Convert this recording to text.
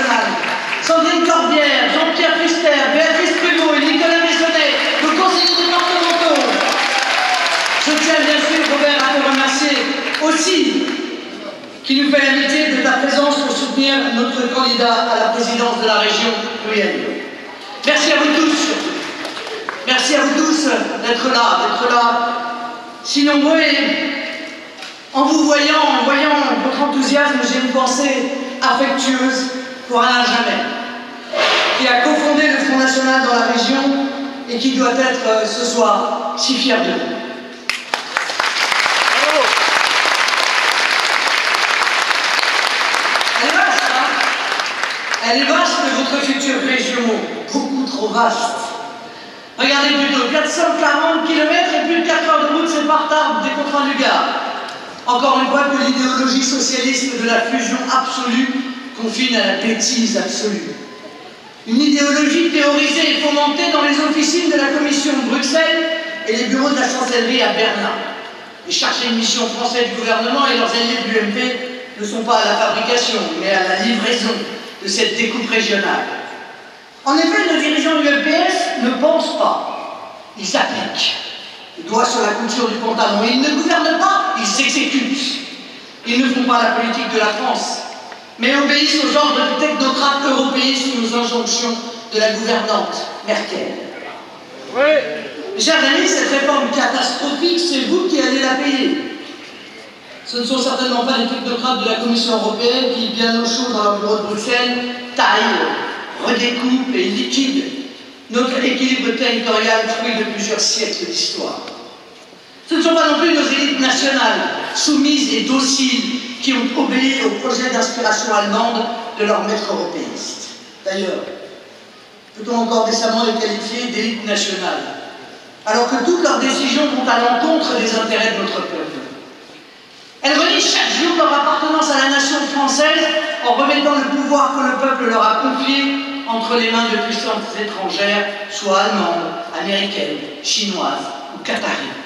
nationale, Sandrine Corbière, Jean-Pierre Fuster, Béatrice Pruvot et Nicolas Maisonnet, nos conseillers départementaux. Je tiens bien sûr, Robert, à te remercier aussi, qui nous fait l'amitié de ta présence pour soutenir notre candidat à la présidence de la région Guyane. Merci à vous tous. Merci à vous tous d'être là, si nombreux. En vous voyant, en voyant votre enthousiasme, j'ai une pensée affectueuse pour Alain Jamet, qui a cofondé le Front National dans la région et qui doit être ce soir si fier de vous. Elle est vaste, votre future région, beaucoup trop vaste. Regardez plutôt, 440 km et plus de 4 heures de route séparent des confins du Gard. Encore une fois que l'idéologie socialiste de la fusion absolue confine à la bêtise absolue. Une idéologie théorisée et fomentée dans les officines de la Commission de Bruxelles et les bureaux de la chancellerie à Berlin. Les chargés de mission français du gouvernement et leurs alliés de l'UMP ne sont pas à la fabrication, mais à la livraison de cette découpe régionale. En effet, nos dirigeants du MPS ne pensent pas, ils appliquent. Le doigt sur la couture du pantalon. Ils ne gouvernent pas, ils s'exécutent. Ils ne font pas la politique de la France, mais obéissent au genre de technocrates européistes sous injonctions de la gouvernante Merkel. Oui. Mes chers amis, cette réforme catastrophique, c'est vous qui allez la payer. Ce ne sont certainement pas les technocrates de la Commission européenne qui, bien au chaud dans leur bureau de Bruxelles, taillent, redécoupent et liquident notre équilibre territorial fruit de plusieurs siècles d'histoire. Ce ne sont pas non plus nos élites nationales, soumises et dociles, qui ont obéi au projet d'inspiration allemande de leur maître européiste. D'ailleurs, peut-on encore décemment les qualifier d'élites nationales, alors que toutes leurs décisions vont à l'encontre des intérêts de notre peuple? Elles relient chaque jour leur appartenance à la nation française en remettant le pouvoir que le peuple leur a confié entre les mains de puissances étrangères, soit allemandes, américaines, chinoises ou qataries.